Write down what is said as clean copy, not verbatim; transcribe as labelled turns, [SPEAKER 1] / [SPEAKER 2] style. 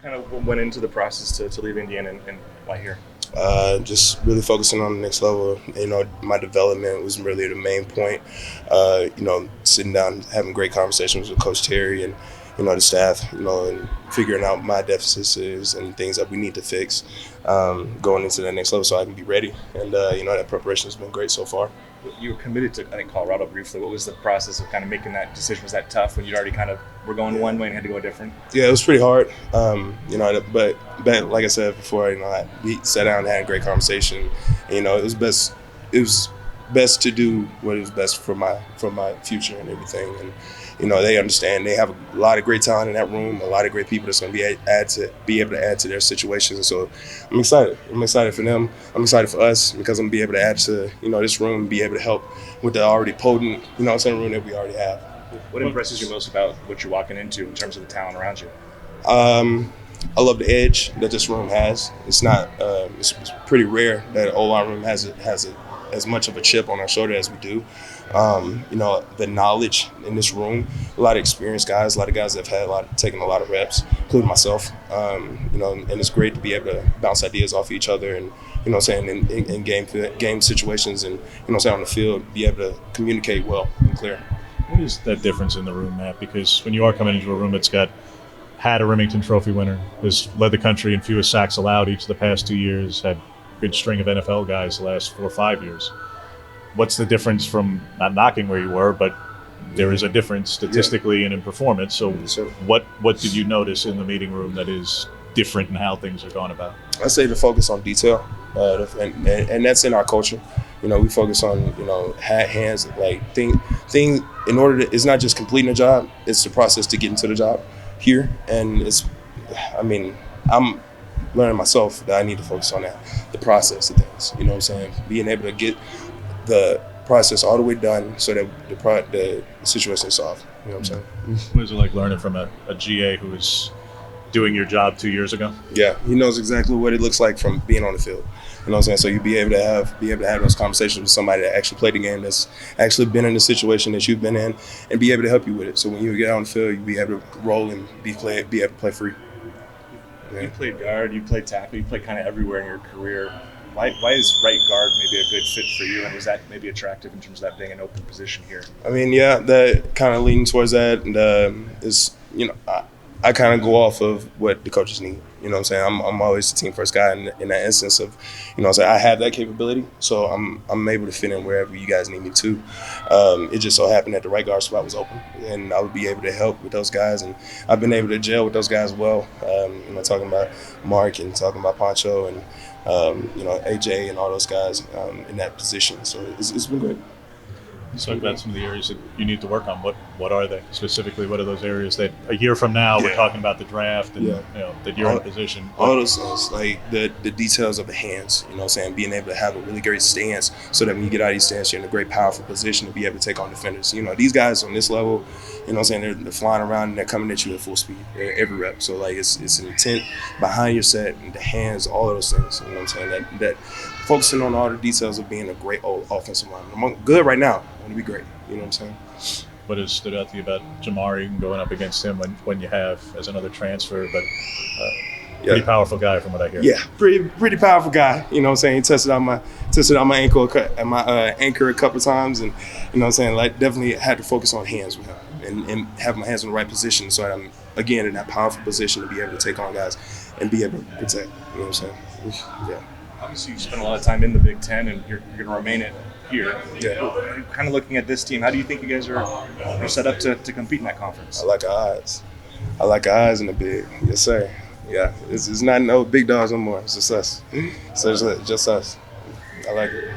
[SPEAKER 1] kind of went into the process to leave Indiana and why here?
[SPEAKER 2] Just really focusing on the next level. My development was really the main point. Sitting down, having great conversations with Coach Terry and the staff. And figuring out my deficits and things that we need to fix, going into the next level, so I can be ready. And that preparation has been great so far.
[SPEAKER 1] You were committed to, I think, Colorado briefly. What was the process of kind of making that decision? Was that tough when you already kind of were going one way and had to go a different?
[SPEAKER 2] Yeah, it was pretty hard. But like I said before, we sat down and had a great conversation. It was best. It was best to do what is best for my future and everything. And they understand. They have a lot of great talent in that room. A lot of great people that's going to be able to add to their situations. And so I'm excited. I'm excited for them. I'm excited for us because I'm going to be able to add to this room and be able to help with the already potent room that we already have.
[SPEAKER 1] What impresses you most about what you're walking into in terms of the talent around you?
[SPEAKER 2] I love the edge that this room has. It's not. It's pretty rare that an O-line room has as much of a chip on our shoulder as we do. The knowledge in this room, a lot of experienced guys, a lot of guys that have taken a lot of reps, including myself. And it's great to be able to bounce ideas off each other and, in game situations and, on the field, be able to communicate well and clear.
[SPEAKER 3] What is that difference in the room, Matt? Because when you are coming into a room that's had a Remington Trophy winner, has led the country in fewest sacks allowed each of the past 2 years, had a good string of NFL guys the last 4 or 5 years. What's the difference from not knocking where you were, but there is a difference statistically and in performance. So what did you notice in the meeting room that is different in how things are going about?
[SPEAKER 2] I say to focus on detail, and that's in our culture. We focus on hands, like thing in order to. It's not just completing a job; it's the process to get into the job here. And I'm learning myself that I need to focus on that, the process of things. You know what I'm saying? Being able to get the process all the way done so that the situation is solved. You know what I'm saying?
[SPEAKER 3] What is it like learning from a GA who was doing your job 2 years ago?
[SPEAKER 2] Yeah, he knows exactly what it looks like from being on the field. You know what I'm saying? So you be able to have those conversations with somebody that actually played the game, that's actually been in the situation that you've been in, and be able to help you with it. So when you get on the field, you be able to roll and be able to play free.
[SPEAKER 1] Yeah. You played guard, you played tackle, you played kind of everywhere in your career. Why is right guard maybe a good fit for you, and was that maybe attractive in terms of that being an open position here?
[SPEAKER 2] That kind of leaning towards that, and I kind of go off of what the coaches need. You know what I'm saying? I'm always the team first guy in that instance of, I have that capability, so I'm able to fit in wherever you guys need me to. It just so happened that the right guard spot was open, and I would be able to help with those guys, and I've been able to gel with those guys well. Talking about Mark and talking about Poncho and AJ and all those guys in that position. So it's been great.
[SPEAKER 3] Let's talk about some of the areas that you need to work on. What are they specifically? What are those areas that a year from now we're talking about the draft and that you're in a position?
[SPEAKER 2] All those things, like the details of the hands, being able to have a really great stance so that when you get out of your stance, you're in a great powerful position to be able to take on defenders. These guys on this level, they're flying around and they're coming at you at full speed every rep. So it's an intent behind your set and the hands, all of those things. That focusing on all the details of being a great old offensive lineman. I'm good right now. I want to be great. You know what I'm saying?
[SPEAKER 3] What has stood out to you about Jamari and going up against him when you have as another transfer, but pretty powerful guy from what I hear?
[SPEAKER 2] Yeah, pretty powerful guy. You know what I'm saying? He tested out my anchor a couple of times, and definitely had to focus on hands with him and have my hands in the right position so that I'm again in that powerful position to be able to take on guys and be able to protect. You know what I'm saying? Yeah.
[SPEAKER 1] Obviously, you spent a lot of time in the Big Ten, and you're going to remain it here. Yeah. Kind of looking at this team, how do you think you guys are set up to compete in that conference?
[SPEAKER 2] I like our eyes in the big. Yes, sir. Yeah, it's not no big dogs no more. It's just us. So it's just us. I like it.